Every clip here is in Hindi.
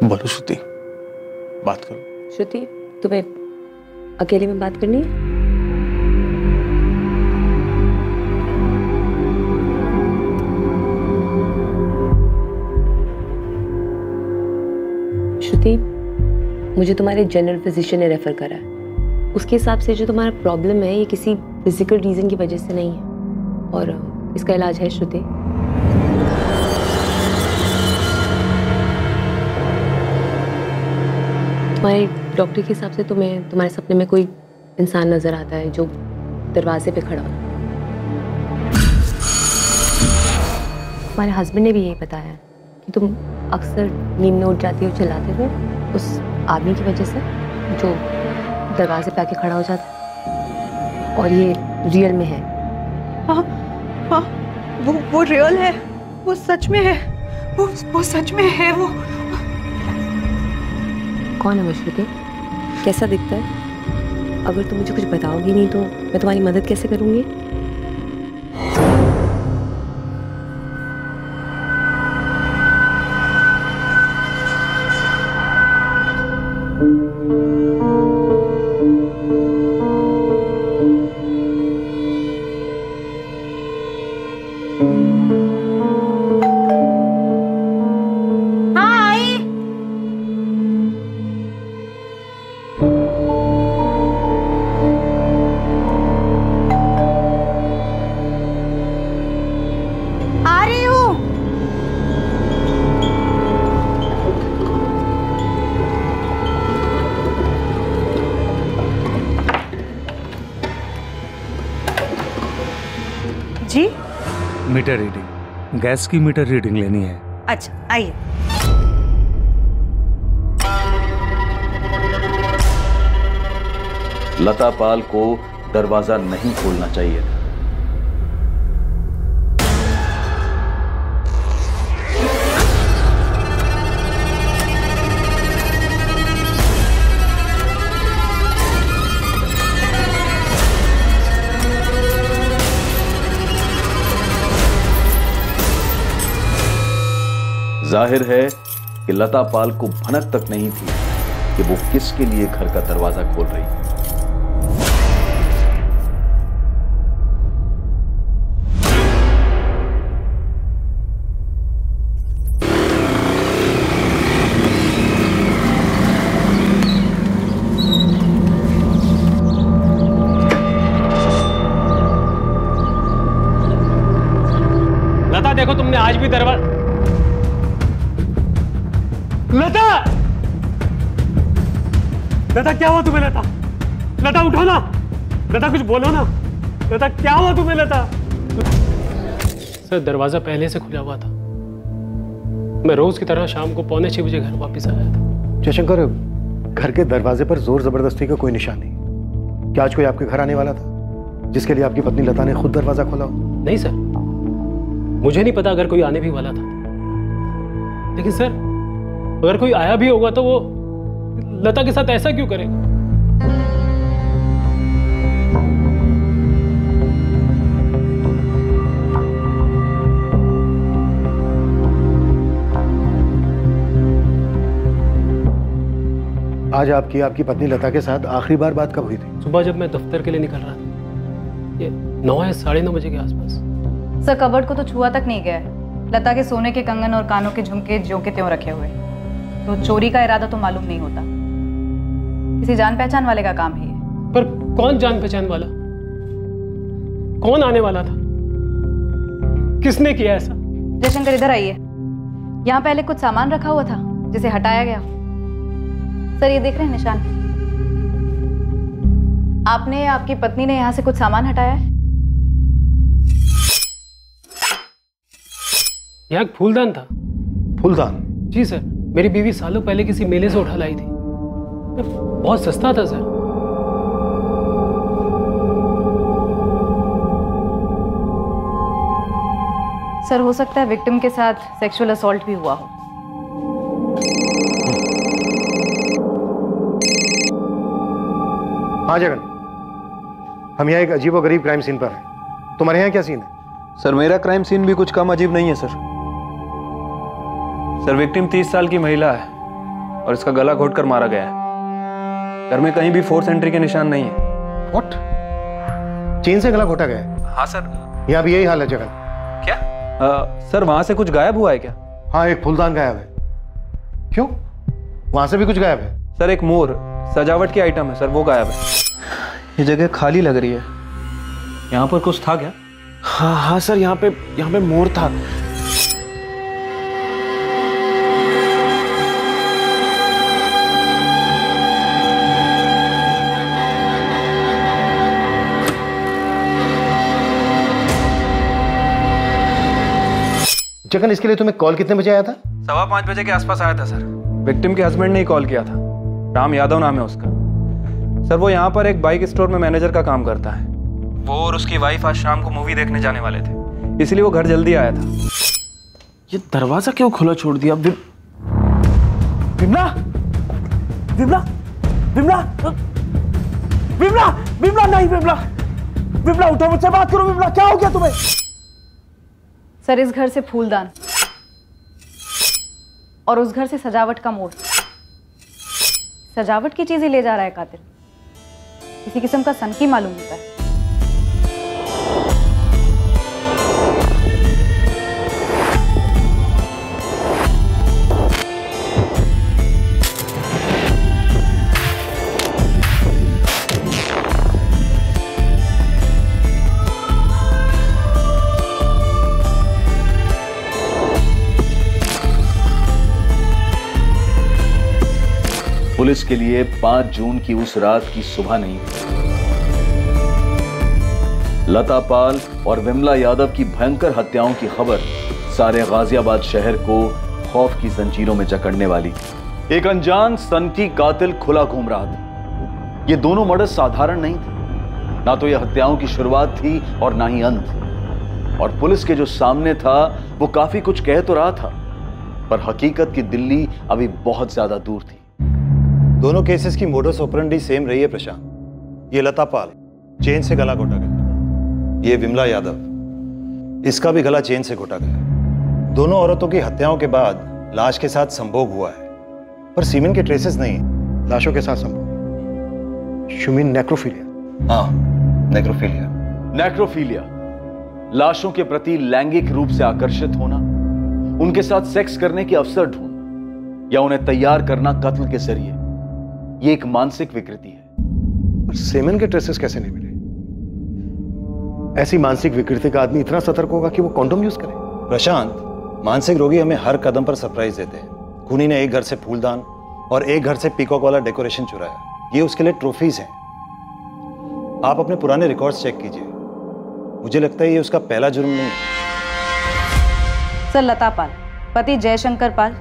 बोलो श्रुति, बात करो। श्रुति, तुम्हें अकेले में बात करनी है? श्रुति, मुझे तुम्हारे जनरल फिजिशियन ने रेफर करा है। उसके हिसाब से जो तुम्हारा प्रॉब्लम है ये किसी फिजिकल रीजन की वजह से नहीं है और इसका इलाज है। श्रुति, तुम्हारे डॉक्टर के हिसाब से तुम्हें तुम्हारे सपने में कोई इंसान नजर आता है जो दरवाजे पे खड़ा हो। तुम्हारे हस्बैंड ने भी यही बताया कि तुम अक्सर नींद में उठ जाती हो चिल्लाते हुए उस आदमी की वजह से जो दरवाजे पे आके खड़ा हो जाता है, और ये रियल में है। हाँ हाँ, वो रियल है, वो सच में है, वो सच में है। वो कौन है वो श्रुति? कैसा दिखता है? अगर तुम मुझे कुछ बताओगी नहीं तो मैं तुम्हारी मदद कैसे करूंगी? जी? मीटर रीडिंग, गैस की मीटर रीडिंग लेनी है। अच्छा आइए। लता पाल को दरवाजा नहीं खोलना चाहिए था। जाहिर है कि लता पाल को भनक तक नहीं थी कि वो किसके लिए घर का दरवाजा खोल रही है। लता देखो, तुमने आज भी दरवाजा। लता! लता क्या हुआ तुम्हें? लता, लता उठो ना, लता कुछ बोलो ना, लता क्या हुआ तुम्हें? लता सर, दरवाजा पहले से खुला हुआ था। मैं रोज की तरह शाम को 5:45 घर वापस आया था। जयशंकर, घर के दरवाजे पर जोर जबरदस्ती का कोई निशान नहीं। क्या आज कोई आपके घर आने वाला था जिसके लिए आपकी पत्नी लता ने खुद दरवाजा खोला हो? नहीं सर, मुझे नहीं पता अगर कोई आने भी वाला था, लेकिन सर अगर कोई आया भी होगा तो वो लता के साथ ऐसा क्यों करेगा? आज आपकी पत्नी लता के साथ आखिरी बार बात कब हुई थी? सुबह जब मैं दफ्तर के लिए निकल रहा था, ये 9 या 9:30 बजे के आसपास। सर, कबर्ड को तो छुआ तक नहीं गया है। लता के सोने के कंगन और कानों के झुमके ज्यों के त्यों रखे हुए, तो चोरी का इरादा तो मालूम नहीं होता। किसी जान पहचान वाले का काम है ये। पर कौन जान पहचान वाला? कौन आने वाला था? किसने किया ऐसा? जयशंकर, इधर आइए। यहाँ पहले कुछ सामान रखा हुआ था जिसे हटाया गया। सर, ये देख रहे हैं निशान? आपने, आपकी पत्नी ने यहाँ से कुछ सामान हटाया है। यहाँ एक फूलदान था। फूलदान? जी सर, मेरी बीवी सालों पहले किसी मेले से उठा लाई थी। बहुत सस्ता था सर। सर, हो सकता है विक्टिम के साथ सेक्सुअल असॉल्ट भी हुआ हो। हाँ जगन, हम यहाँ एक अजीब और गरीब क्राइम सीन पर हैं। तुम्हारे यहाँ क्या सीन है? सर, मेरा क्राइम सीन भी कुछ कम अजीब नहीं है सर। सर, विक्टिम 30 साल की महिला है। और इसका गला घोट कर मारा गया है। घर में कहीं भी फोर्स एंट्री के निशान नहीं है। व्हाट? चेन से गला घोटा गया है? हाँ सर। यहाँ भी यही हाल है जगह? क्या? सर वहां से कुछ गायब हुआ है क्या? हाँ, एक फूलदान गायब है। क्यों? वहां से भी कुछ गायब है? सर एक मोर सजावट की आइटम है सर, वो गायब है। ये जगह खाली लग रही है। यहाँ पर कुछ था क्या? हाँ हाँ सर, यहाँ पे मोर था। जगन, इसके लिए तुम्हें कॉल कितने बजे आया था? 5:15 बजे के आसपास आया था सर। विक्टिम के हस्बैंड ने ही कॉल किया था। राम यादव नाम है उसका। सर वो यहाँ पर एक बाइक स्टोर में मैनेजर का काम करता है। वो और उसकी वाइफ आज शाम को मूवी देखने जाने वाले थे, इसलिए वो घर जल्दी आया था। ये दरवाजा क्यों खुला छोड़ दिया? विमला, विमला, विमला, विमला, विमला, नहीं विमला, विमला उठो, मुझसे बात करो। विमला, क्या हो गया तुम्हें? सर इस घर से फूलदान और उस घर से सजावट का मोर, सजावट की चीजें ले जा रहा है कातिल। किसी किस्म का सनकी मालूम होता है। पुलिस के लिए 5 जून की उस रात की सुबह नहीं थी। लता पाल और विमला यादव की भयंकर हत्याओं की खबर सारे गाजियाबाद शहर को खौफ की जंजीरों में जकड़ने वाली थी। एक अनजान सनकी कातिल खुला घूम रहा था। ये दोनों मर्डर साधारण नहीं थे। ना तो यह हत्याओं की शुरुआत थी और ना ही अंत। और पुलिस के जो सामने था वो काफी कुछ कह तो रहा था, पर हकीकत की दिल्ली अभी बहुत ज्यादा दूर थी। दोनों केसेस की मोडस ऑपरेंडी सेम रही है प्रशांत। ये लता पाल, चेन से गला घोटा गया। ये विमला यादव, इसका भी गला चेन से घोटा गया। दोनों औरतों की हत्याओं के बाद लाश के साथ संभोग हुआ है, पर सीमेन के ट्रेसेस नहीं। लाशों के साथ संभोग, शुमिन नेक्रोफिलिया। हाँ, नेक्रोफिलिया। नेक्रोफिलिया लाशों के प्रति लैंगिक रूप से आकर्षित होना, उनके साथ सेक्स करने के अवसर ढूंढना या उन्हें तैयार करना कत्ल के जरिए, ये एक मानसिक विकृति है। पर सेमेन के ट्रेसेस कैसे नहीं मिले? ऐसी मानसिक विकृति का आदमी इतना सतर्क होगा कि वो कॉन्डोम यूज करे? प्रशांत, मानसिक रोगी हमें हर कदम पर सरप्राइज देते हैं। खूनी ने एक घर से फूलदान और एक घर से पीकॉक वाला डेकोरेशन चुराया। ये उसके लिए ट्रॉफीज हैं। आप अपने पुराने रिकॉर्ड्स चेक कीजिए। मुझे लगता है ये उसका पहला जुर्म नहीं है। सर लता पाल, पति जयशंकर पाल,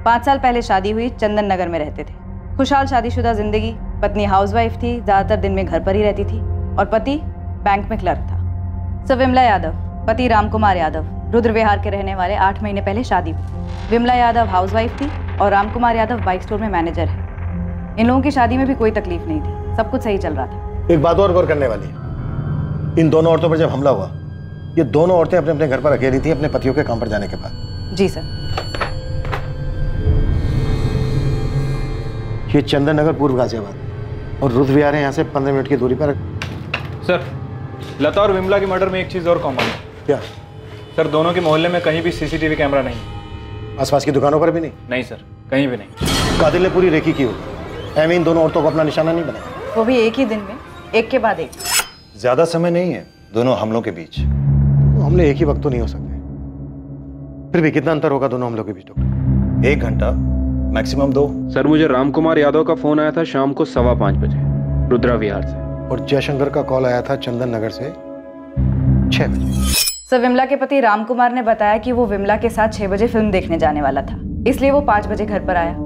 5 साल पहले शादी हुई, चंदन नगर में रहते थे। खुशहाल शादीशुदा जिंदगी। पत्नी हाउसवाइफ थी, ज्यादातर दिन में घर पर ही रहती थी, और पति बैंक में क्लर्क था। सर विमला यादव, पति रामकुमार यादव, रुद्र विहार के रहने वाले, 8 महीने पहले शादी हुई। विमला यादव हाउसवाइफ थी और रामकुमार यादव बाइक स्टोर में मैनेजर है। इन लोगों की शादी में भी कोई तकलीफ नहीं थी, सब कुछ सही चल रहा था। एक बात और गौर करने वाली है। इन दोनों औरतों पर जब हमला हुआ, ये दोनों औरतें अपने अपने घर पर अकेली थी अपने पतियों के काम पर जाने के बाद। जी सर। ये चंदन नगर पूर्व गाजियाबाद और रुद्र विहार है यहाँ से 15 मिनट की दूरी पर। सर लता और विमला की मर्डर में एक चीज और कॉमन है। क्या? सर दोनों के मोहल्ले में कहीं भी सीसीटीवी कैमरा नहीं। आसपास की दुकानों पर भी नहीं? नहीं सर, कहीं भी नहीं। कातिल ने पूरी रेकी की होगी। एम इन दोनों औरतों को अपना निशाना नहीं बनाया। वो भी एक ही दिन में, एक के बाद एक। ज्यादा समय नहीं है दोनों हमलों के बीच। हमले एक ही वक्त तो नहीं हो सकते। फिर भी कितना अंतर होगा दोनों हमलों के बीच डॉक्टर? 1 घंटा, मैक्सिमम 2। सर मुझे रामकुमार यादव का फोन आया था शाम को 5:15 बजे रुद्रा विहार से, और जयशंकर का कॉल आया था चंदन नगर से 6 बजे। सर विमला के पति रामकुमार ने बताया कि वो विमला के साथ 6 बजे फिल्म देखने जाने वाला था, इसलिए वो 5 बजे घर पर आया।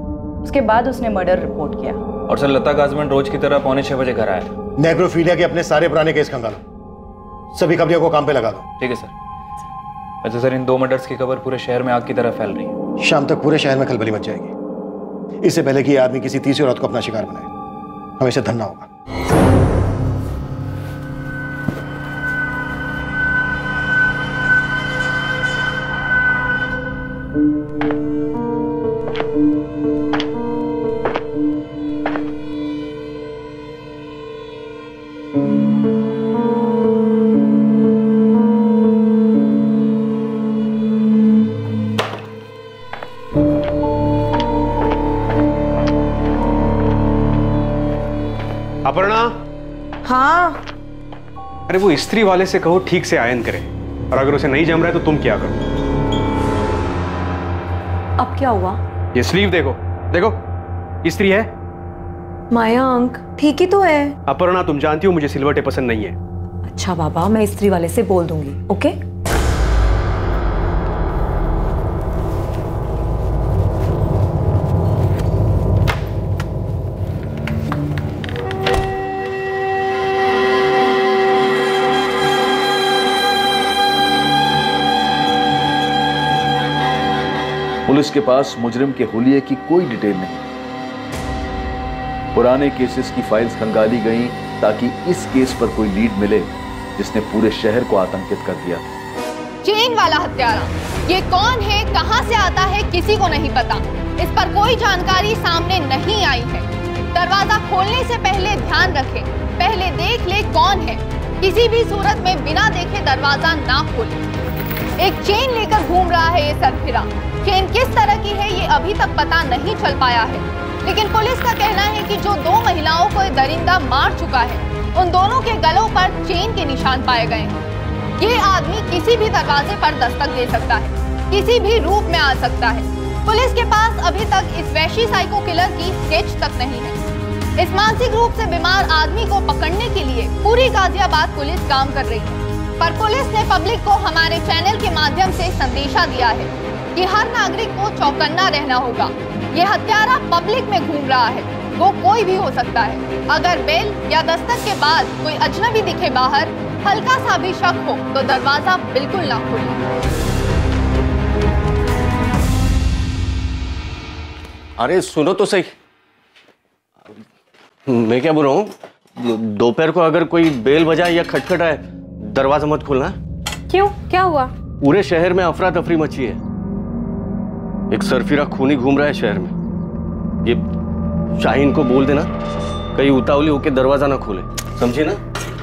उसके बाद उसने मर्डर रिपोर्ट किया। और सर लता का हस्बैंड रोज की तरह 5:45 बजे घर आया था। नेक्रोफिलिया के अपने सारे पुराने केस खंगालो, सभी खबरियों को काम पे लगा दो। ठीक है सर। अच्छा सर, इन 2 मर्डर्स की खबर पूरे शहर में आग की तरह फैल रही है। शाम तक पूरे शहर में खलबली मच जाएगी। इससे पहले कि यह आदमी किसी तीसरी औरत को अपना शिकार बनाए, हमें इसे धरना होगा। अपर्णा। हाँ। अरे वो इस्त्री वाले से कहो ठीक से आयन करे, और अगर उसे नहीं जम रहा है तो तुम क्या करो? अब क्या हुआ? ये स्लीव देखो, देखो इस्त्री है। मयंक ठीक ही तो है। अपर्णा तुम जानती हो मुझे सिलवटे पसंद नहीं है। अच्छा बाबा, मैं इस्त्री वाले से बोल दूंगी। ओके। पुलिस के पास मुजरिम के हुलिये की कोई डिटेल नहीं। पुराने केसेस की फाइल्स खंगाली गईं ताकि इस केस पर कोई लीड मिले जिसने पूरे शहर को आतंकित कर दिया था। चेन वाला हत्यारा, ये कौन है, कहां से आता है, किसी को नहीं पता। इस पर कोई जानकारी सामने नहीं आई है। दरवाजा खोलने से पहले ध्यान रखें, पहले देख ले कौन है। किसी भी सूरत में बिना देखे दरवाजा ना खोले। एक चेन लेकर घूम रहा है ये सरफिरा। चेन किस तरह की है ये अभी तक पता नहीं चल पाया है, लेकिन पुलिस का कहना है कि जो 2 महिलाओं को दरिंदा मार चुका है, उन दोनों के गलों पर चेन के निशान पाए गए हैं। ये आदमी किसी भी दरवाजे पर दस्तक दे सकता है, किसी भी रूप में आ सकता है। पुलिस के पास अभी तक इस वैशी साइको किलर की स्केच तक नहीं है। इस मानसिक रूप से बीमार आदमी को पकड़ने के लिए पूरी गाजियाबाद पुलिस काम कर रही है, पर पुलिस ने पब्लिक को हमारे चैनल के माध्यम से संदेशा दिया है कि हर नागरिक को चौकन्ना रहना होगा। ये हत्यारा पब्लिक में घूम रहा है, वो कोई भी हो सकता है। अगर बेल या दस्तक के बाद कोई अजनबी दिखे बाहर, हल्का सा भी शक हो तो दरवाजा बिल्कुल ना खोलें। अरे सुनो तो सही, मैं क्या बोल रहा हूँ, दोपहर को अगर कोई बेल बजाए या खटखटाए दरवाजा मत खोलना। क्यों, क्या हुआ? पूरे शहर में अफरा तफरी मची है। एक सरफिरा खूनी घूम रहा है शहर में। ये शाहीन को बोल देना कहीं उतावली होके दरवाजा ना खोले, समझे ना?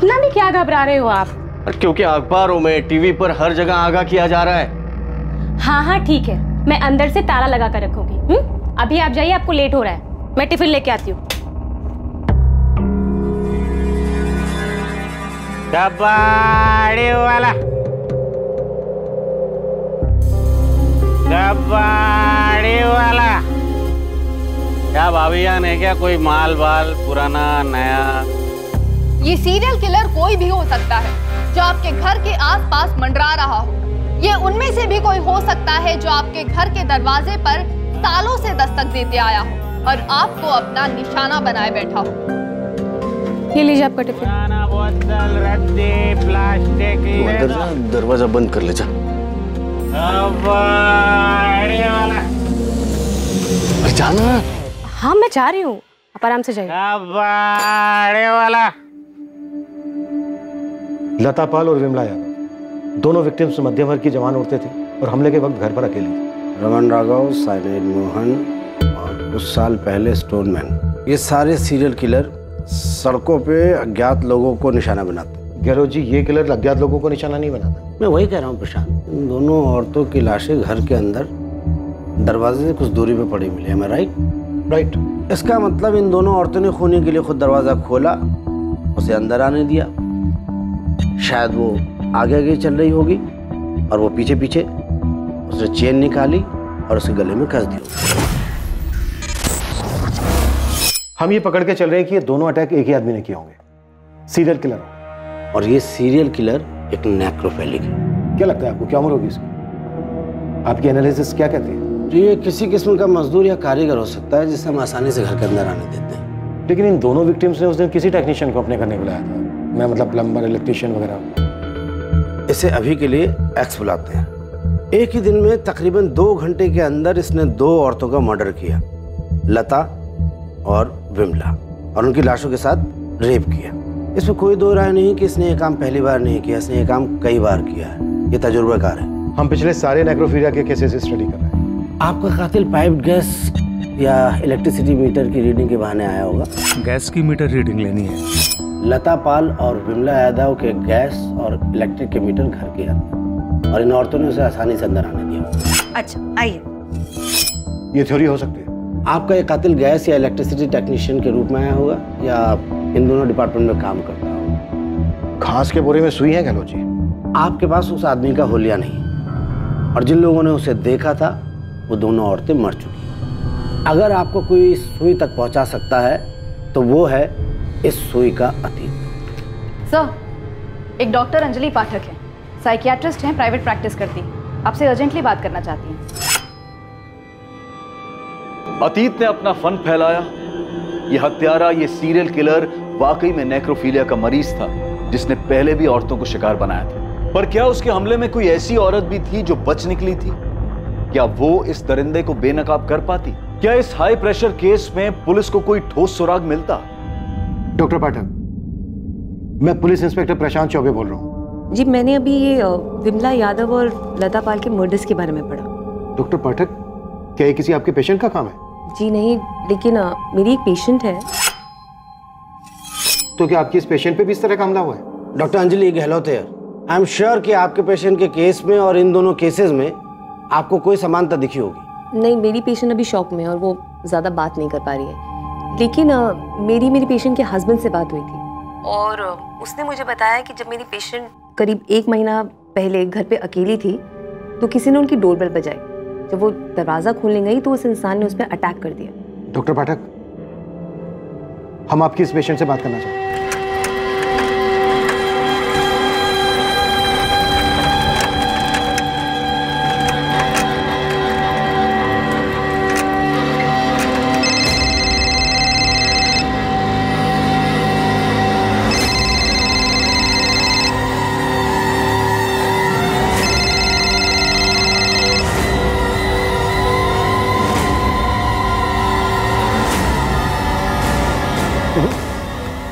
नहीं, क्या घबरा रहे हो आप? क्योंकि अखबारों में, टीवी पर हर जगह आगाह किया जा रहा है। हाँ हाँ ठीक है, मैं अंदर से ताला लगा कर रखूंगी। अभी आप जाइए, आपको लेट हो रहा है। मैं टिफिन लेके आती हूँ। कबाड़ी वाला, कबाड़ी वाला। क्या भाभी जान है क्या? कोई माल बाल पुराना नया? ये सीरियल किलर कोई भी हो सकता है जो आपके घर के आसपास मंडरा रहा हो। ये उनमें से भी कोई हो सकता है जो आपके घर के दरवाजे पर सालों से दस्तक देते आया हो और आपको अपना निशाना बनाए बैठा हो। ये लीजिए आपका टिफिन। बोतल, रद्दी, प्लास्टिक। दरवाजा बंद कर ले जा। जाना। हाँ मैं जा रही हूँ, आप आराम से जाइए। वाला। लता पाल और विमला यादव दोनों विक्टिम्स मध्यम वर्ग की जवान औरतें थी और हमले के वक्त घर पर अकेली थी। रमन राघव, साइनेड मोहन और कुछ साल पहले स्टोनमैन, ये सारे सीरियल किलर सड़कों पे अज्ञात लोगों को निशाना बनाते। गैरोज जी, ये किलर अज्ञात लोगों को निशाना नहीं बनाता। मैं वही कह रहा हूँ प्रशांत, इन दोनों औरतों की लाशें घर के अंदर दरवाजे से कुछ दूरी पे पड़ी मिली। है राइट? राइट। इसका मतलब इन दोनों औरतों ने खूनी के लिए खुद दरवाजा खोला, उसे अंदर आने दिया। शायद वो आगे आगे चल रही होगी और वो पीछे पीछे उसने चेन निकाली और उसे गले में कस दिया। हम ये पकड़ के चल रहे हैं कि ये दोनों अटैक एक ही आदमी ने किए होंगे, सीरियल किलर। और ये सीरियल किलर एक नेक्रोफिलिक है। क्या लगता है आपको, क्या उम्र होगी इसकी? आपकी एनालिसिस क्या कहती है? ये किसी किस्म का मजदूर या कारीगर हो सकता है जिसे हम आसानी से घर के अंदर आने देते हैं। लेकिन इन दोनों विक्टिम्स ने उस दिन किसी टेक्नीशियन को अपने घर नहीं बुलाया था। मैं मतलब प्लम्बर, इलेक्ट्रीशियन वगैरह। इसे अभी के लिए एक्स बुलाते हैं। एक ही दिन में तकरीबन 2 घंटे के अंदर इसने 2 औरतों का मर्डर किया, लता और विमला, और उनकी लाशों के साथ रेप किया। इसमें कोई दो राय नहीं कि इसने ये काम पहली बार नहीं किया, इसने ये काम कई बार किया है। ये तजुर्बाकार है। हम पिछले सारे नेक्रोफीलिया के केसेस स्टडी कर रहे हैं। आपका कातिल पाइप्ड गैस या इलेक्ट्रिसिटी मीटर की रीडिंग के बहाने आया होगा। गैस की मीटर रीडिंग लेनी है। लता पाल और विमला यादव के गैस और इलेक्ट्रिक के मीटर घर के अंदर, और इन औरतों ने उसे आसानी से अंदर आने दिया। अच्छा आइए, ये थ्योरी हो सकती है। आपका ये कातिल गैस या इलेक्ट्रिसिटी टेक्नीशियन के रूप में आया होगा या इन दोनों डिपार्टमेंट में काम करता हो। घास के बोरे में सुई है गहलोत जी? आपके पास उस आदमी का होलिया नहीं, और जिन लोगों ने उसे देखा था वो दोनों औरतें मर चुकी। अगर आपको कोई इस सुई तक पहुंचा सकता है तो वो है इस सुई का अतीत। सर, एक डॉक्टर अंजलि पाठक है, साइकियाट्रिस्ट हैं, प्राइवेट प्रैक्टिस करती, आपसे अर्जेंटली बात करना चाहती हैं। अतीत ने अपना फन फैलाया। ये हत्यारा, ये सीरियल किलर वाकई में नेक्रोफीलिया का मरीज था, जिसने पहले भी औरतों को शिकार बनाया था। पर क्या उसके हमले में कोई ऐसी औरत भी थी जो बच निकली थी? क्या वो इस दरिंदे को बेनकाब कर पाती? क्या इस हाई प्रेशर केस में पुलिस को कोई ठोस सुराग मिलता? डॉक्टर पाठक, मैं पुलिस इंस्पेक्टर प्रशांत चौबे बोल रहा हूँ। जी, मैंने अभी ये विमला यादव और लता पाल के मर्डर्स के बारे में पढ़ा। डॉक्टर पाठक, क्या ये किसी आपके पेशेंट का काम है? जी नहीं, लेकिन मेरी एक पेशेंट है। तो क्या आपकी इस पेशेंट पे भी इस तरह का हमला हुआ है? डॉक्टर अंजलि गहलोत है। आई एम श्योर कि आपके पेशेंट के केस में और इन दोनों केसेस में आपको कोई समानता दिखी होगी। नहीं, मेरी पेशेंट अभी शॉक में है और वो ज़्यादा बात नहीं कर पा रही है। लेकिन मेरी पेशेंट के हस्बैंड से बात हुई थी और उसने मुझे बताया कि जब मेरी पेशेंट करीब 1 महीना पहले घर पे अकेली थी तो किसी ने उनकी डोरबेल बजाई। जब वो दरवाज़ा खोलने गई तो उस इंसान ने उस पर अटैक कर दिया। डॉक्टर पाठक, हम आपकी इस पेशेंट से बात करना चाहते हैं।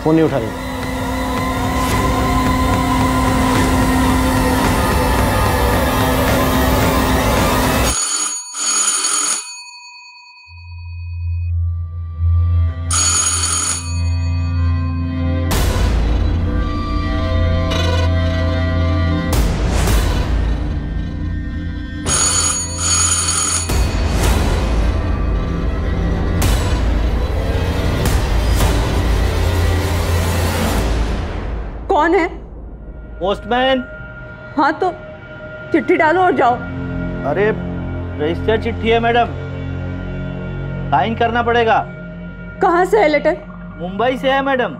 फोन नहीं उठा रही। कौन है? पोस्टमैन। हाँ तो चिट्ठी डालो और जाओ। अरे रजिस्टर चिट्ठी है मैडम, साइन करना पड़ेगा। कहाँ से है लेटर? मुंबई से है मैडम,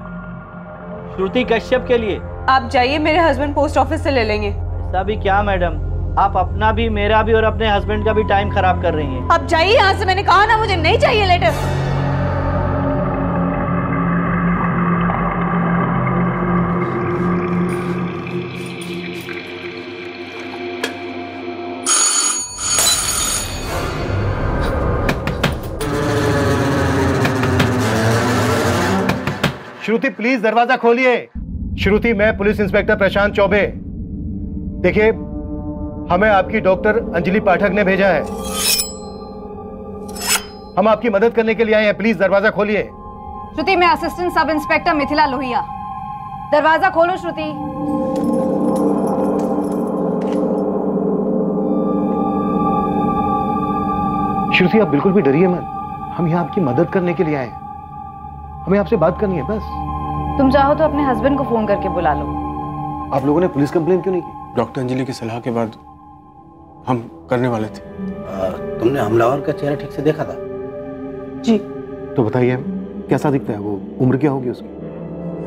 श्रुति कश्यप के लिए। आप जाइए, मेरे हस्बैंड पोस्ट ऑफिस से ले लेंगे। ऐसा भी क्या मैडम, आप अपना भी, मेरा भी और अपने हस्बैंड का भी टाइम खराब कर रही हैं। आप जाइए यहाँ से, मैंने कहा ना मुझे नहीं चाहिए लेटर। श्रुति प्लीज दरवाजा खोलिए। श्रुति, मैं पुलिस इंस्पेक्टर प्रशांत चौबे। देखिए, हमें आपकी डॉक्टर अंजलि पाठक ने भेजा है। हम आपकी मदद करने के लिए आए हैं, प्लीज दरवाजा खोलिए। श्रुति, मैं assistant sub inspector Mithila Lohia. दरवाजा खोलो श्रुति। श्रुति, आप बिल्कुल भी डरिए मत, हम यहाँ आपकी मदद करने के लिए आए हैं। हमें आपसे बात करनी है बस। तुम चाहो तो अपने हस्बैंड को फोन करके बुला लो। आप लोगों ने पुलिस कंप्लेन क्यों नहीं की? डॉक्टर अंजलि की सलाह के बाद हम करने वाले थे। तुमने हमलावर का चेहरा ठीक से देखा था? जी। तो बताइए कैसा दिखता है वो, उम्र क्या होगी उसकी?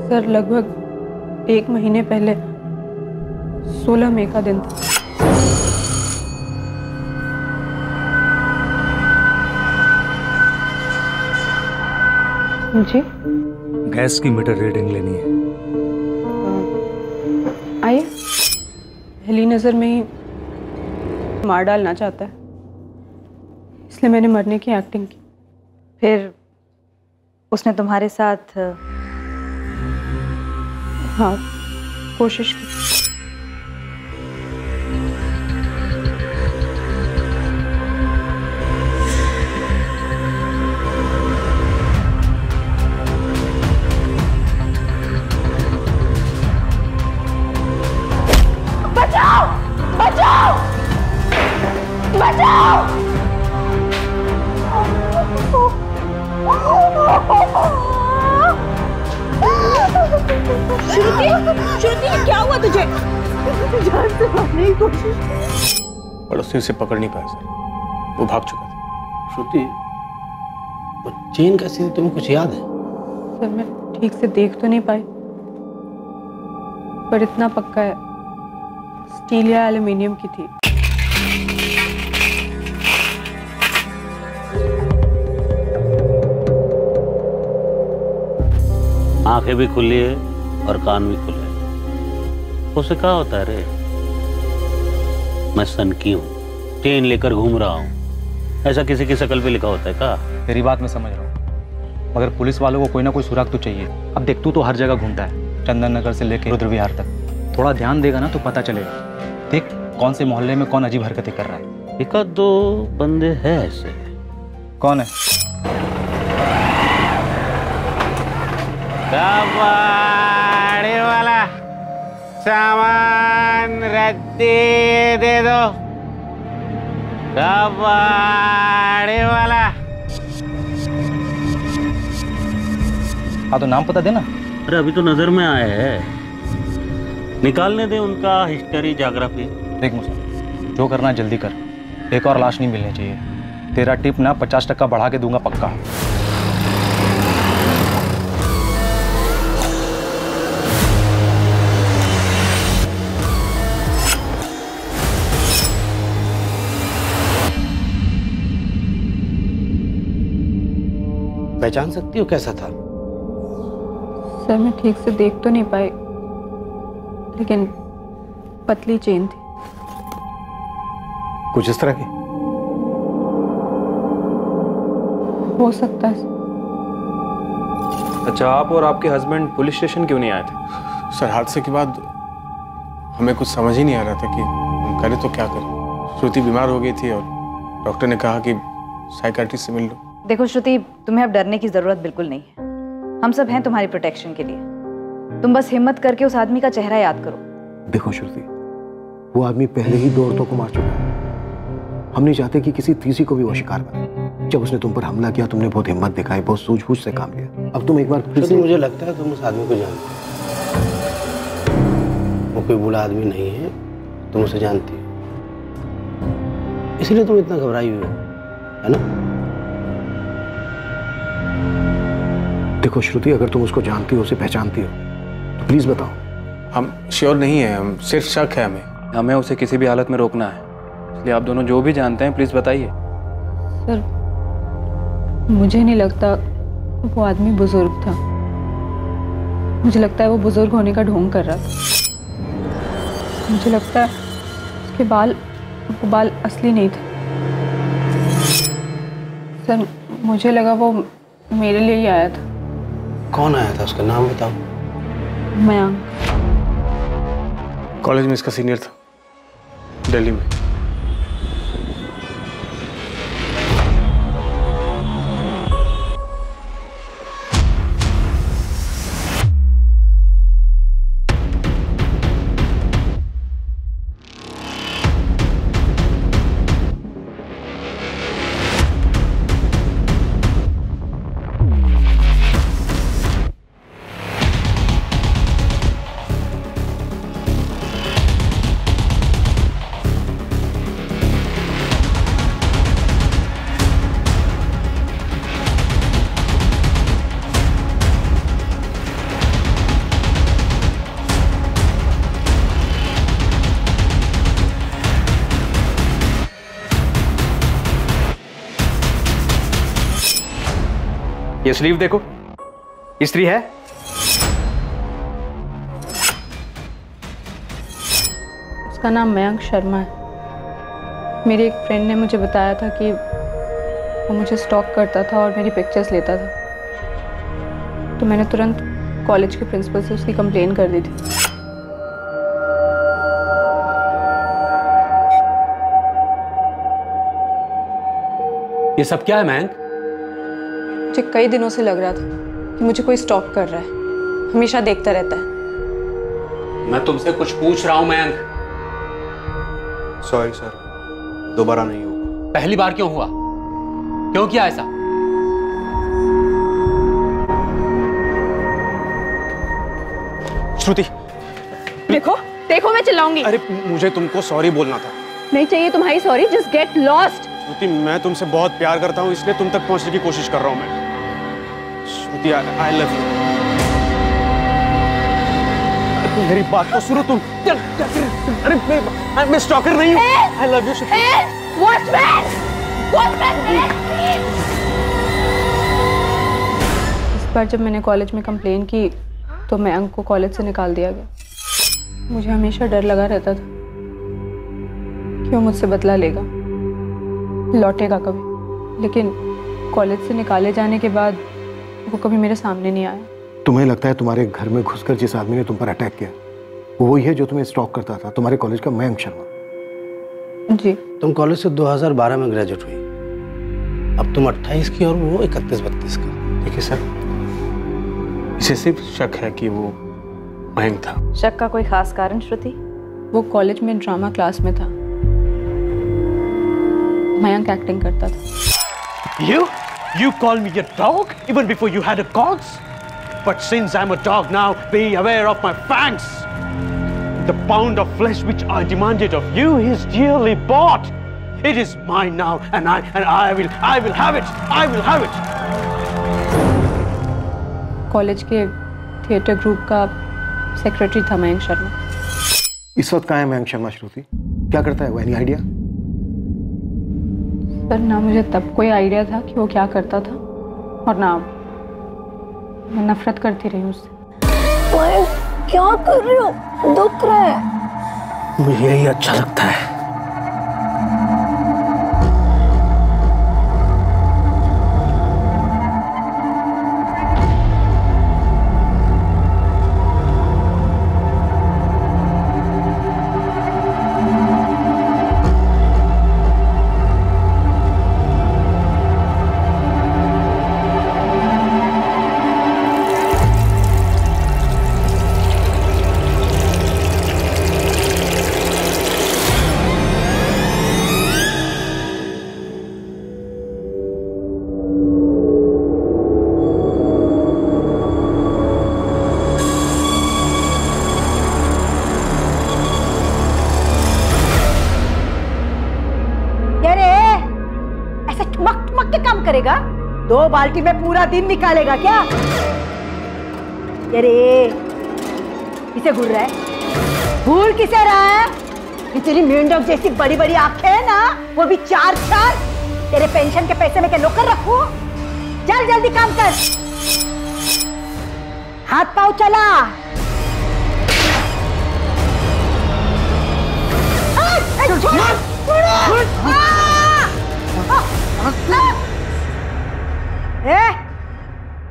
सर, लगभग 1 महीने पहले 16 मई का दिन था। जी, गैस की मीटर रीडिंग लेनी है। आइए। पहली नजर में ही मार डालना चाहता है, इसलिए मैंने मरने की एक्टिंग की। फिर उसने तुम्हारे साथ? हाँ, कोशिश की। बचाओ! बचाओ! बचाओ! की कोशिश। पड़ोसी उसे पकड़ नहीं पाया सर, वो भाग चुका था। श्रुति, वो चेन कैसी थी, तुम्हें कुछ याद है? सर मैं ठीक से देख तो नहीं पाई, पर इतना पक्का है स्टील या एल्युमिनियम की थी। आंखें भी खुली है और कान भी खुले हैं। उसे क्या होता है रे? मैं सनकी हूँ, चेन लेकर घूम रहा हूँ, ऐसा किसी की शक्ल पे लिखा होता है क्या? तेरी बात मैं समझ रहा हूँ, मगर पुलिस वालों को कोई ना कोई सुराग तो चाहिए। अब देख, तू तो हर जगह घूमता है, चंदन नगर से लेकर रुद्र विहार तक। थोड़ा ध्यान देगा ना तो पता चलेगा। देख कौन से मोहल्ले में कौन अजीब हरकतें कर रहा है। एक दो बंदे हैं ऐसे। कौन है? कबाड़ी वाला सामान रद्दी दे दो। कबाड़ी वाला। हाँ तो नाम पता देना। अरे अभी तो नजर में आए हैं, निकालने दे उनका हिस्ट्री ज्योग्राफी। देख मुझे जो करना है जल्दी कर, एक और लाश नहीं मिलनी चाहिए। तेरा टिप ना 50% बढ़ा के दूंगा पक्का। पहचान सकती हो कैसा था? सर मैं ठीक से देख तो नहीं पाई, लेकिन पतली चेन थी। कुछ इस तरह की? हो सकता है। अच्छा, आप और आपके हस्बैंड पुलिस स्टेशन क्यों नहीं आए थे? सर हादसे के बाद हमें कुछ समझ ही नहीं आ रहा था कि हम करें तो क्या करें। श्रुति बीमार हो गई थी और डॉक्टर ने कहा कि साइकाट्रिस्ट से मिल लो। देखो श्रुति, तुम्हें अब डरने की जरूरत बिल्कुल नहीं है। हम सब हैं तुम्हारी प्रोटेक्शन के लिए। तुम बस हिम्मत करके उस आदमी का चेहरा याद करो। देखो श्रुति, वो आदमी पहले ही 2 औरतों को मार चुका है। हम नहीं चाहते कि किसी तीसरी को भी वो शिकार बने। जब उसने तुम पर हमला किया, तुमने बहुत हिम्मत दिखाई, बहुत सूझबूझ से काम लिया। अब तुम एक बार मुझे लगता है तुम उस आदमी को जानते हो। वो कोई बुरा आदमी नहीं है, तुम उसे जानती हो, इसलिए तुम इतना घबराई हुई हो, है ना? देखो श्रुति, अगर तुम उसको जानती हो, उसे पहचानती हो, तो प्लीज बताओ। हम श्योर नहीं है, हम सिर्फ शक है। हमें उसे किसी भी हालत में रोकना है, इसलिए आप दोनों जो भी जानते हैं प्लीज बताइए। सर मुझे नहीं लगता वो आदमी बुजुर्ग था। मुझे लगता है वो बुजुर्ग होने का ढोंग कर रहा था। मुझे लगता है उसके वो बाल असली नहीं थे। सर मुझे लगा वो मेरे लिए ही आया था। कौन आया था? उसका नाम बताओ। मयंक। कॉलेज में इसका सीनियर था, दिल्ली में। ये स्लीव देखो, स्त्री है। उसका नाम मयंक शर्मा है। मेरी एक फ्रेंड ने मुझे बताया था कि वो मुझे स्टॉक करता था और मेरी पिक्चर्स लेता था, तो मैंने तुरंत कॉलेज के प्रिंसिपल से उसकी कंप्लेन कर दी थी। ये सब क्या है मयंक? मुझे कई दिनों से लग रहा था कि मुझे कोई स्टॉक कर रहा है, हमेशा देखता रहता है। मैं तुमसे कुछ पूछ रहा हूं मयंक। सॉरी सर, दोबारा नहीं होगा। पहली बार क्यों हुआ? क्यों किया ऐसा? देखो देखो मैं चिल्लाऊंगी। अरे मुझे तुमको सॉरी बोलना था। नहीं चाहिए तुम्हारी सॉरी, जस्ट गेट लॉस्ट। श्रुति मैं तुमसे बहुत प्यार करता हूँ, इसलिए तुम तक पहुंचने की कोशिश कर रहा हूँ मैं। श्रुति आई लव यू। मेरी बात तो सुनो तुम। अरे मैं स्टॉकर नहीं हूँ। आई लव यू श्रुति। इस बार जब मैंने कॉलेज में कंप्लेन की तो मयंक को कॉलेज से निकाल दिया गया। मुझे हमेशा डर लगा रहता था कि वो मुझसे बदला लेगा, लौटेगा कभी, लेकिन कॉलेज से निकाले जाने के बाद वो कभी मेरे सामने नहीं आया। तुम्हें लगता है तुम्हारे घर में घुसकर जिस आदमी ने तुम पर अटैक किया वो वही है जो तुम्हें स्टॉक करता था, तुम्हारे कॉलेज का मयंक शर्मा? जी। तुम कॉलेज से 2012 में ग्रेजुएट हुई, अब तुम 28 की और वो 31-32 का। देखिए सर, इसे सिर्फ शक है कि वो मयंक था। शक का कोई खास कारण श्रुति? वो कॉलेज में ड्रामा क्लास में था, मयंक एक्टिंग करता था। You call me a dog even before you had a cause? But since I'm a dog now, be aware of my fangs. The pound of flesh which I demanded of you is dearly bought. It is mine now, and I will have it. I will have it. College के थिएटर ग्रुप का सेक्रेटरी था मयंक शर्मा। इस वक्त कहाँ है मयंक शर्मा श्रुति? क्या करता है वो? Any idea? सर ना मुझे तब कोई आइडिया था कि वो क्या करता था, और ना मैं नफरत करती रही उससे। क्या कर रहे हो? दुख रहा है। मुझे यही अच्छा लगता है। करेगा? 2 बाल्टी में पूरा दिन निकालेगा क्या? अरे किसे घूर रहा है? भूल किसे रहा है? ये तेरी मेंढक जैसी बड़ी बड़ी आंखें है ना, वो भी 4-4। तेरे पेंशन के पैसे में क्या नौकर रखूं? चल जल्दी काम कर, हाथ पाँव चला।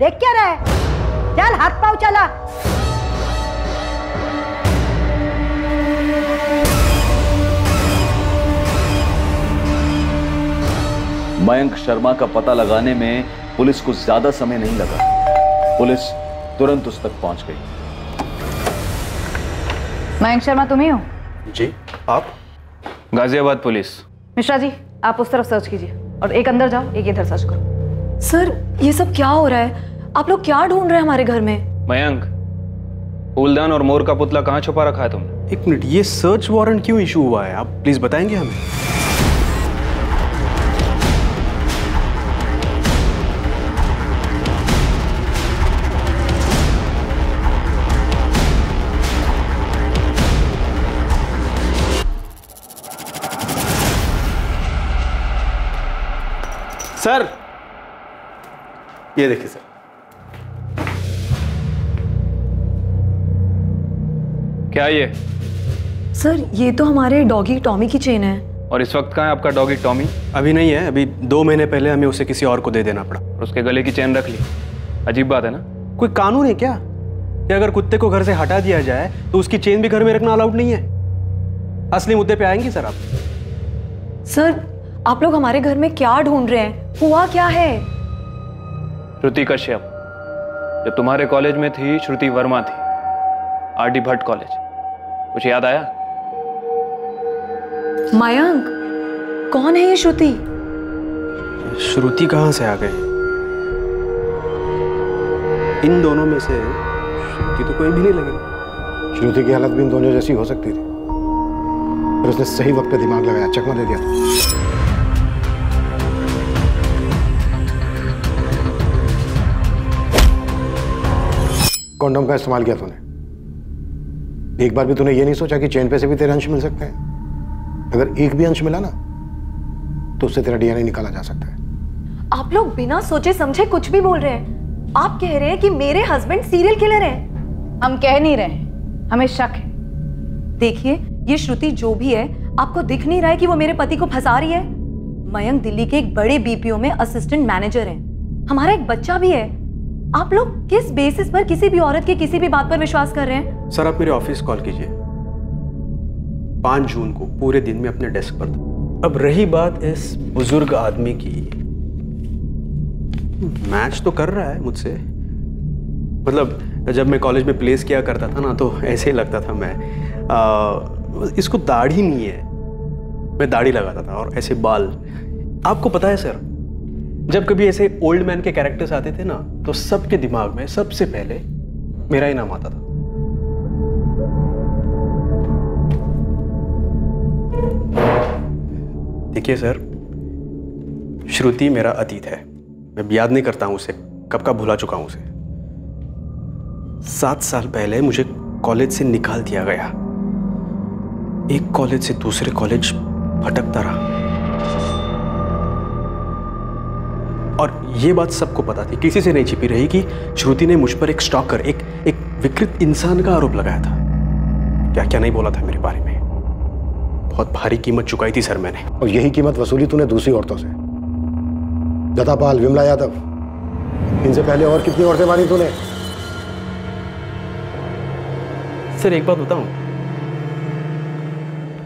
देख क्या रहा है? चल हाथ पाँव चला। मयंक शर्मा का पता लगाने में पुलिस को ज्यादा समय नहीं लगा। पुलिस तुरंत उस तक पहुंच गई। मयंक शर्मा तुम ही हो? जी। आप? गाजियाबाद पुलिस। मिश्रा जी आप उस तरफ सर्च कीजिए और एक अंदर जाओ, एक इधर सर्च करो। सर ये सब क्या हो रहा है? आप लोग क्या ढूंढ रहे हैं हमारे घर में? मयंक, फूलदान और मोर का पुतला कहाँ छुपा रखा है तुमने? 1 मिनट, ये सर्च वारंट क्यों इशू हुआ है? आप प्लीज बताएंगे हमें। सर ये देखिए सर। क्या ये? सर ये तो हमारे डॉगी टॉमी की चेन है। और इस वक्त कहाँ है आपका डॉगी टॉमी? अभी नहीं है, अभी 2 महीने पहले हमें उसे किसी और को दे देना पड़ा। और उसके गले की चेन रख ली? अजीब बात है ना। कोई कानून है क्या कि अगर कुत्ते को घर से हटा दिया जाए तो उसकी चेन भी घर में रखना अलाउड नहीं है? असली मुद्दे पे आएंगे सर आप। सर आप लोग हमारे घर में क्या ढूंढ रहे हैं? हुआ क्या है? श्रुति कश्यप, जब तुम्हारे कॉलेज में थी श्रुति वर्मा थी, आरडी भट्ट कॉलेज। कुछ याद आया? मयंक, कौन है ये श्रुति? श्रुति कहां से आ गई? इन दोनों में से श्रुति तो कोई भी नहीं लगी। श्रुति की हालत भी इन दोनों जैसी हो सकती थी, पर उसने सही वक्त पे दिमाग लगाया, चकमा दे दिया। कॉन्डोम का इस्तेमाल किया तूने। एक बार भी तूने ये नहीं सोचा कि चेन पे से भी तेरे अंश मिल सकते हैं? अगर एक भी अंश मिला ना तो उससे तेरा डीएनए निकाला जा सकता है। आप लोग बिना सोचे समझे कुछ भी बोल रहे हैं। आप कह रहे हैं कि मेरे हस्बैंड सीरियल किलर हैं। हम कह नहीं रहे, हमें शक है। देखिए, ये श्रुति जो भी है, आपको दिख नहीं रहा है कि वो मेरे पति को फंसा रही है? मयंक दिल्ली के एक बड़े बीपीओ में असिस्टेंट मैनेजर हैं। हमारा एक बच्चा भी है। आप लोग किस बेसिस पर किसी भी औरत की किसी भी बात पर विश्वास कर रहे हैं? सर, आप मेरे ऑफिस कॉल कीजिए। 5 जून को पूरे दिन में अपने डेस्क पर था। अब रही बात इस बुजुर्ग आदमी की, मैच तो कर रहा है मुझसे। मतलब जब मैं कॉलेज में प्लेस किया करता था ना, तो ऐसे ही लगता था मैं। इसको दाढ़ी नहीं है, मैं दाढ़ी लगाता था और ऐसे बाल। आपको पता है सर, जब कभी ऐसे ओल्ड मैन के कैरेक्टर्स आते थे ना, तो सबके दिमाग में सबसे पहले मेरा ही नाम आता था। देखिए सर, श्रुति मेरा अतीत है। मैं याद नहीं करता हूं उसे, कब का भुला चुका हूं उसे। 7 साल पहले मुझे कॉलेज से निकाल दिया गया। एक कॉलेज से दूसरे कॉलेज भटकता रहा, और ये बात सबको पता थी, किसी से नहीं छिपी रही कि श्रुति ने मुझ पर एक स्टॉकर, एक विकृत इंसान का आरोप लगाया था। क्या क्या नहीं बोला था मेरे बारे में। बहुत भारी कीमत चुकाई थी सर मैंने। और यही कीमत वसूली तूने दूसरी औरतों से। लता पाल, विमला यादव, इनसे पहले और कितनी औरतें मारी तूने? सर एक बात बताऊं,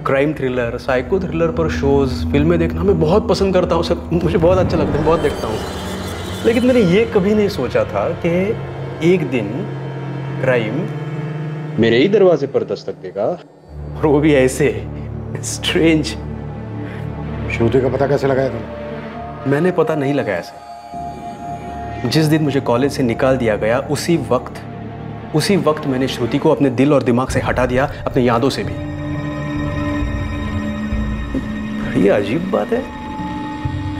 क्राइम थ्रिलर, साइको थ्रिलर पर शोज, फिल्में देखना मैं बहुत पसंद करता हूं सर। मुझे बहुत अच्छा लगता है, बहुत देखता हूं। लेकिन मैंने ये कभी नहीं सोचा था कि एक दिन क्राइम मेरे ही दरवाजे पर दस्तक देगा, और वो भी ऐसे स्ट्रेंज। श्रुति का पता कैसे लगाया तुमने? मैंने पता नहीं लगाया सर। जिस दिन मुझे कॉलेज से निकाल दिया गया, उसी वक्त मैंने श्रुति को अपने दिल और दिमाग से हटा दिया, अपनी यादों से भी। ये अजीब बात है,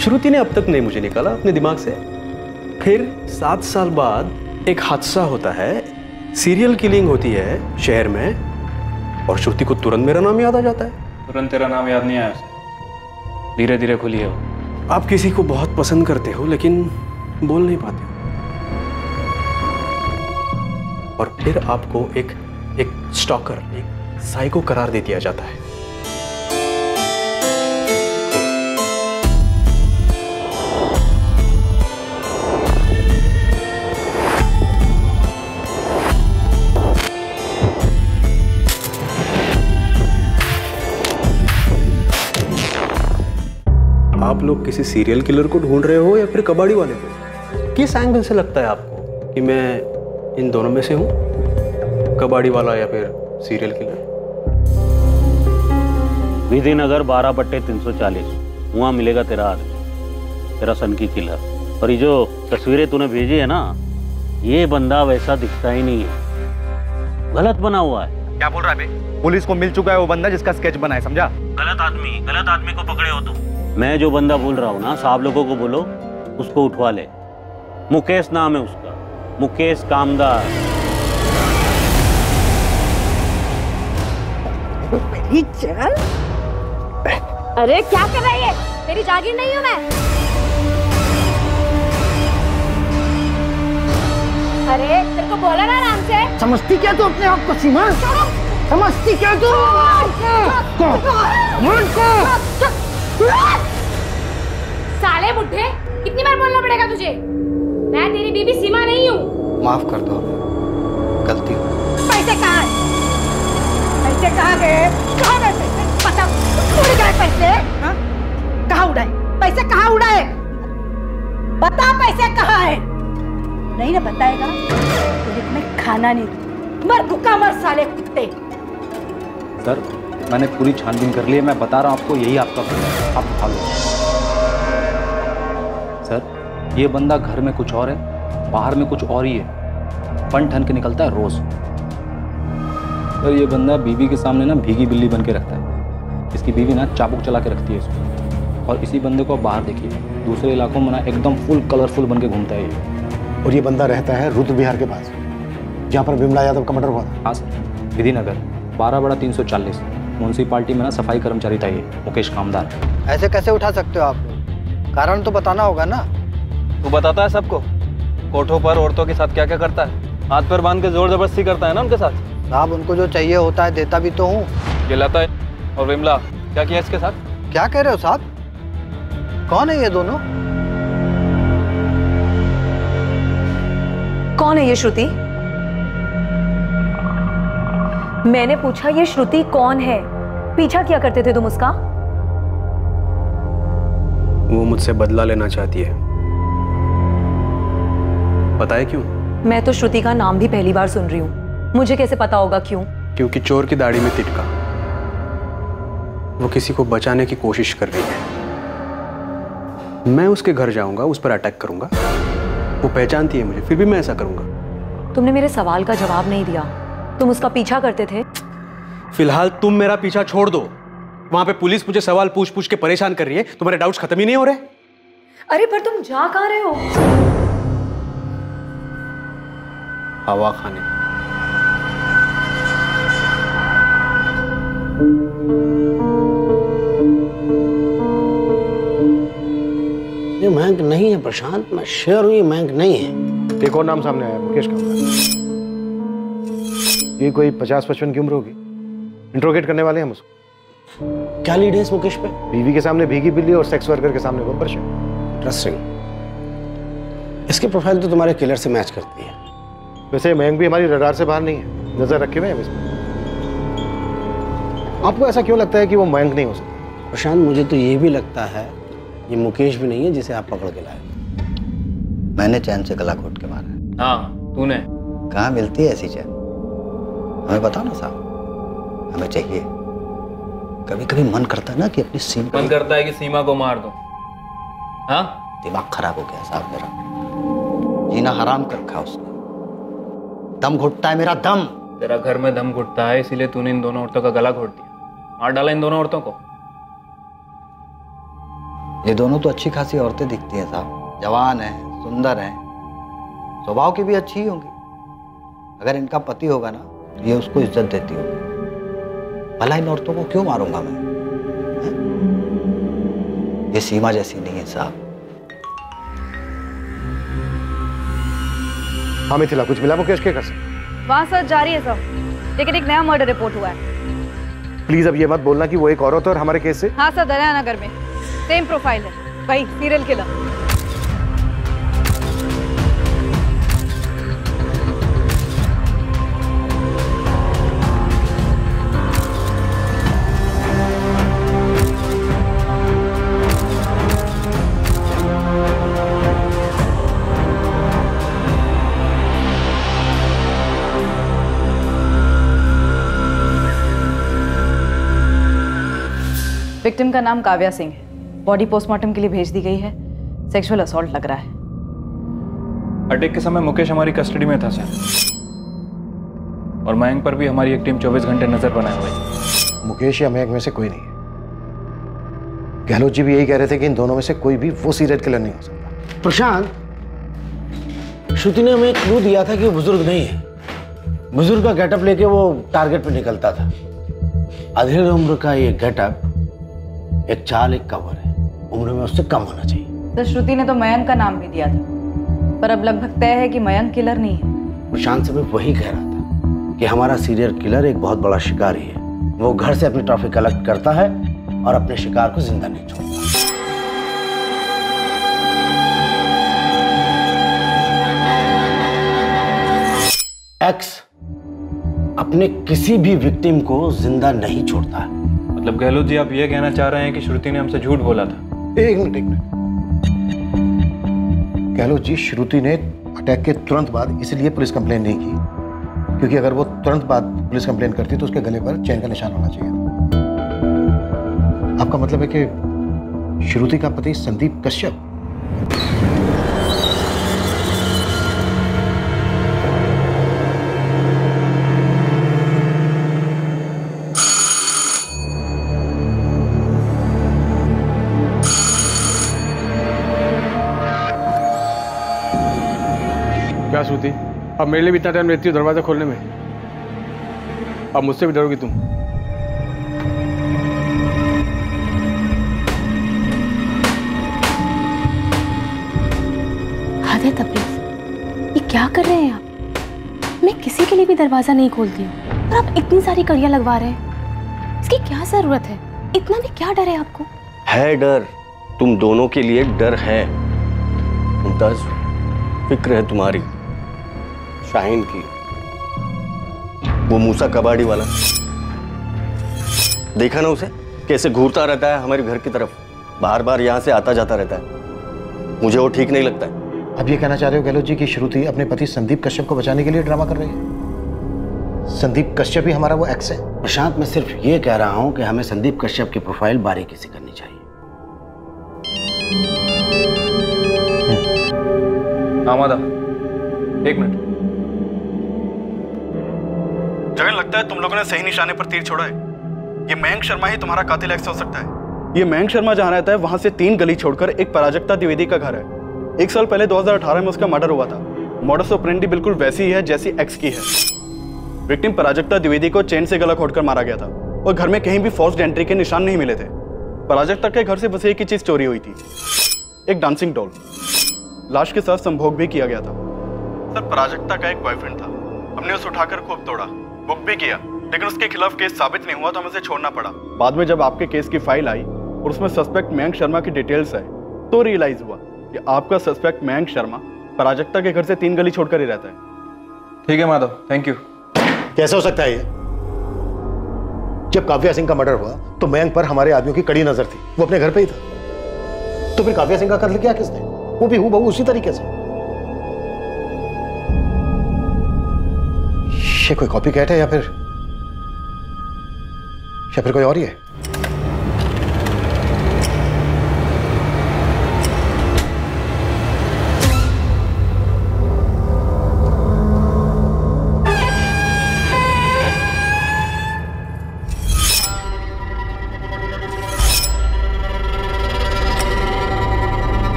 श्रुति ने अब तक नहीं मुझे निकाला अपने दिमाग से। फिर 7 साल बाद एक हादसा होता है, सीरियल किलिंग होती है शहर में, और श्रुति को तुरंत मेरा नाम याद आ जाता है। तुरंत तेरा नाम याद नहीं आया उसे, धीरे धीरे खुली हो। आप किसी को बहुत पसंद करते हो लेकिन बोल नहीं पाते हो, और फिर आपको एक स्टॉकर, एक साइको करार दे दिया जाता है। आप लोग किसी सीरियल किलर को ढूंढ रहे हो या फिर कबाड़ी वाले को? किस एंगल से लगता है आपको कि मैं इन दोनों में से हूं, कबाड़ी वाला या फिर सीरियल किलर? विधिनगर 12/340, वहां मिलेगा तेरा आदमी, तेरा सन की किलर। और ये जो तस्वीरें तूने भेजी है ना, ये बंदा वैसा दिखता ही नहीं है, गलत बना हुआ है। क्या बोल रहा है बे? पुलिस को मिल चुका है वो बंदा जिसका स्केच बना है, समझा? गलत आदमी को पकड़े हो तुम। मैं जो बंदा बोल रहा हूँ ना, साहब लोगों को बोलो उसको उठवा ले। मुकेश नाम है उसका, मुकेश कामदार। चल। अरे क्या कर रही है? तेरी जागीर नहीं हूँ मैं। अरे तेरे को बोला ना आराम से। समझती क्या तू अपने आप को सीमा? समझती क्या तू? साले बुड्ढे, कितनी बार बोलना पड़ेगा तुझे? मैं तेरी बीबी सीमा नहीं हूँ। माफ कर दो, गलती हो। पैसे कहाँ हैं? पैसे कहाँ गए? कहाँ गए पैसे? पता उड़ गए पैसे? हाँ? कहाँ उड़ाए? पैसे कहाँ उड़ाए? बता पैसे कहाँ है? नहीं ना बताएगा तो मैं खाना नहीं दूँ। मर भूखा मर साले कुत्ते। सर मैंने पूरी छानबीन कर ली है, मैं बता रहा हूँ आपको, यही आपका बंदा है, आप उठा लो। सर ये बंदा घर में कुछ और है, बाहर में कुछ और ही है, बन ठन के निकलता है रोज। सर ये बंदा बीवी के सामने ना भीगी बिल्ली बन के रखता है। इसकी बीवी ना चाबुक चला के रखती है इसको। और इसी बंदे को बाहर देखिए, दूसरे इलाकों में ना एकदम फुल कलरफुल बन के घूमता है ये। और ये बंदा रहता है रुद्र विहार के पास, जहाँ पर विमला यादव का मर्डर हुआ था। हाँ सर, विधिनगर 12/340 म्यूनसिपालिटी में ना सफाई कर्मचारी था ये, मुकेश कामदार। ऐसे कैसे उठा सकते हो आप लोग? कारण तो बताना होगा ना। तू बताता है सबको कोठों पर औरतों के साथ क्या क्या करता है, हाथ पर बांध के जोर जबरदस्ती करता है ना उनके साथ। साहब उनको जो चाहिए होता है देता भी तो हूँ। ये लता और विमला क्या किया इसके साथ? क्या कह रहे हो साहब? कौन है ये दोनों? कौन है ये श्रुति? मैंने पूछा ये श्रुति कौन है? पीछा किया करते थे तुम उसका? वो मुझसे बदला लेना चाहती है। पता है क्यों? मैं तो श्रुति का नाम भी पहली बार सुन रही हूँ। मुझे कैसे पता होगा क्यों? क्योंकि चोर की दाढ़ी में तिटका। वो किसी को बचाने की कोशिश कर रही है। मैं उसके घर जाऊंगा, उस पर अटैक करूंगा। वो पहचानती है मुझे, फिर भी मैं ऐसा करूंगा। तुमने मेरे सवाल का जवाब नहीं दिया। तुम उसका पीछा करते थे। फिलहाल तुम मेरा पीछा छोड़ दो। वहां पे पुलिस मुझे सवाल पूछ पूछ के परेशान कर रही है। तुम्हारे डाउट्स खत्म ही नहीं हो रहे। अरे पर तुम जा कहाँ रहे हो? हवा खाने। ये मयंक नहीं है प्रशांत, मैं श्योर हूं ये मयंक नहीं है। एक और नाम सामने आया, मुकेश कामदार। ये कोई 50-55 की उम्र होगी। इंट्रोगेट करने वाले हैं हम उसको। क्या लीड है इस मुकेश पे? बीवी के सामने भीगी बिल्ली और सेक्स वर्कर के सामने बम्पर शॉट। इंटरेस्टिंग। इसकी प्रोफाइल तो तुम्हारे किलर से मैच करती है। वैसे मयंक भी हमारी रडार से बाहर नहीं है, नजर रखे हुए हैं इसमें। आपको ऐसा क्यों लगता है कि वो मयंक नहीं हो सकता? प्रशांत मुझे तो ये भी लगता है ये मुकेश भी नहीं है जिसे आप पकड़ के लाए। मैंने चैन से गला घोट के मारा। हाँ तूने। कहाँ मिलती है ऐसी चैन? हमें बताओ ना साहब, हमें चाहिए। कभी कभी मन करता है ना कि अपनी सीमा, मन करता है कि सीमा को मार दो। हाँ दिमाग खराब हो गया साहब मेरा। जीना हराम कर रखा उसने। दम घुटता है मेरा दम। तेरा घर में दम घुटता है, इसीलिए तूने इन दोनों औरतों का गला घोट दिया, मार डाला इन दोनों औरतों को। ये दोनों तो अच्छी खासी औरतें दिखती हैं साहब, जवान हैं, सुंदर हैं, स्वभाव की भी अच्छी ही होंगी। अगर इनका पति होगा ना, ये उसको इज्जत देती होगी। भला इन औरतों को क्यों मारूंगा मैं? ये सीमा जैसी नहीं है साहब। हाँ मिथिला, कुछ मिला मुकेश के घर से? वहाँ सर्च जारी है सर, लेकिन एक नया मर्डर रिपोर्ट हुआ है। प्लीज अब ये मत बोलना कि वो एक औरत है और हमारे केस से। हाँ सर, दरिया नगर में सेम प्रोफाइल है, वही सीरियल किलर। विक्टिम का नाम काव्या सिंह है। बॉडी पोस्टमार्टम के लिए भेज दी गई है। सेक्सुअल असॉल्ट लग रहा है। अटैक के समय मुकेश हमारी कस्टडी में था सर, और मयंक पर भी हमारी एक टीम 24 घंटे नजर बनाए हुए है। मुकेश या मयंक में से कोई नहीं है। गहलोत जी भी यही कह रहे थे कि इन दोनों में से कोई भी वो सीरियल किलर नहीं हो सकता। प्रशांत, श्रुति ने हमें एक क्लू दिया था कि वो बुजुर्ग नहीं है। बुजुर्ग का गेटअप लेके वो टारगेट पे निकलता था। अधेड़ उम्र का ये गेटअप एक चाल, एक कवर है। उम्र में उससे कम होना चाहिए। तो श्रुति ने तो मयंक का नाम भी दिया था, पर अब लगभग तय है कि मयंक किलर नहीं है। प्रशांत से मैं वही कह रहा था कि हमारा सीरियल किलर एक बहुत बड़ा शिकारी है। वो घर से अपनी ट्रॉफी कलेक्ट करता है और अपने शिकार को जिंदा नहीं छोड़ता। एक्स अपने किसी भी विक्टिम को जिंदा नहीं छोड़ता है। मतलब गहलोत जी आप ये कहना चाह रहे हैं कि श्रुति ने हमसे झूठ बोला था? एक मिनट। गहलोत जी, श्रुति ने अटैक के तुरंत बाद इसलिए पुलिस कंप्लेन नहीं की क्योंकि अगर वो तुरंत बाद पुलिस कंप्लेन करती तो उसके गले पर चैन का निशान होना चाहिए। आपका मतलब है कि श्रुति का पति संदीप कश्यप? क्या श्रुति, अब मेरे लिए भी इतना टाइम लेती हो दरवाजा खोलने में? अब मुझसे भी डरोगी तुम? हद है तबरेज़, ये क्या कर रहे हैं आप? मैं किसी के लिए भी दरवाजा नहीं खोलती हूँ और आप इतनी सारी कड़ियाँ लगवा रहे हैं। इसकी क्या जरूरत है? इतना भी क्या डर है आपको? है डर, तुम दोनों के लिए डर है। मुमताज, फिक्र है तुम्हारी शाहीन की। वो मूसा कबाड़ी वाला, देखा ना उसे कैसे घूरता रहता है हमारे घर की तरफ, बार बार यहाँ से आता जाता रहता है। मुझे वो ठीक नहीं लगता है। अब ये कहना चाह रहे हो गहलोत जी कि श्रुति अपने पति संदीप कश्यप को बचाने के लिए ड्रामा कर रही है? संदीप कश्यप ही हमारा वो एक्स है। प्रशांत, मैं सिर्फ ये कह रहा हूं कि हमें संदीप कश्यप की प्रोफाइल बारीकी से करनी चाहिए। आमादा, एक मिनट। जगन, लगता है तुम लोगों ने सही निशाने पर तीर छोड़ा है। ये मयंक शर्मा ही तुम्हारा कातिल एक्स हो सकता है। ये मयंक शर्मा जहां रहता है वहां से 3 गली छोड़कर एक पराजक्ता द्विवेदी का घर है। 1 साल पहले 2018 में उसका मर्डर हुआ था। मॉडस ऑपरेंडी बिल्कुल वैसी ही है जैसी एक्स की है। विक्टिम पराजक्ता द्विवेदी को चेन से गला घोटकर मारा गया था और घर में कहीं भी फोर्स्ड एंट्री के निशान नहीं मिले थे। पराजक्ता के घर से बस एक ही चीज चोरी हुई थी, एक डांसिंग डॉल। लाश के साथ संभोग भी किया गया था। सर, पराजक्ता का एक बॉयफ्रेंड था। हमने उसे उठाकर खूब तोड़ा, बुक भी किया, लेकिन उसके खिलाफ केस साबित नहीं हुआ तो हमें उसे छोड़ना पड़ा। बाद में जब आपके केस की फाइल आई और उसमें सस्पेक्ट मयंक शर्मा की डिटेल्स है तो रियलाइज हुआ कि आपका सस्पेक्ट मयंक शर्मा पराजक्ता के घर से 3 गली छोड़कर ही रहता है। ठीक है माधव, थैंक यू। कैसे हो सकता है ये? जब काव्या सिंह का मर्डर हुआ तो मयंक पर हमारे आदमियों की कड़ी नजर थी, वो अपने घर पे ही था। तो फिर काव्या सिंह का कत्ल किया किसने? वो भी हूबहू उसी तरीके से। ये कोई कॉपी कैट है या फिर कोई और ही है?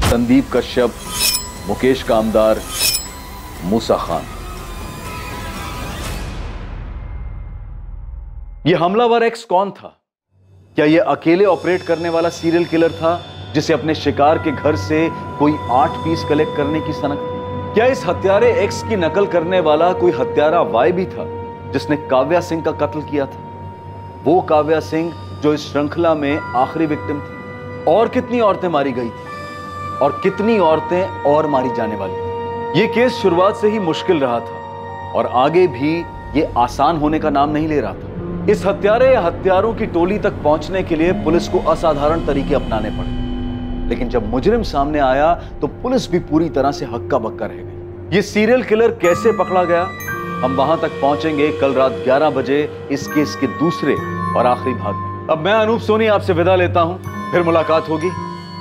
संदीप कश्यप, मुकेश कामदार, मूसा खान। यह हमलावर एक्स कौन था? क्या यह अकेले ऑपरेट करने वाला सीरियल किलर था जिसे अपने शिकार के घर से कोई 8 पीस कलेक्ट करने की सनक थी? क्या इस हत्यारे एक्स की नकल करने वाला कोई हत्यारा वाई भी था जिसने काव्या सिंह का कत्ल किया था? वो काव्या सिंह जो इस श्रृंखला में आखिरी विक्टिम थी। और कितनी औरतें मारी गई थी और कितनी औरतें और मारी जाने वाली थी। यह केस शुरुआत से ही मुश्किल रहा था और आगे भी यह आसान होने का नाम नहीं ले रहा था। इस हत्यारे या हत्यारों की टोली तक पहुंचने के लिए पुलिस को असाधारण तरीके अपनाने पड़े, लेकिन जब मुजरिम सामने आया तो पुलिस भी पूरी तरह से हक्का बक्का रह गई। यह सीरियल किलर कैसे पकड़ा गया, हम वहां तक पहुंचेंगे कल रात 11 बजे इस केस के दूसरे और आखिरी भाग में। अब मैं अनूप सोनी आपसे विदा लेता हूं, फिर मुलाकात होगी।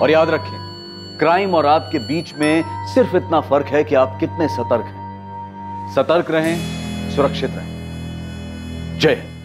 और याद रखें, क्राइम और आपके बीच में सिर्फ इतना फर्क है कि आप कितने सतर्क हैं। सतर्क रहें, सुरक्षित रहें। जय हिंद।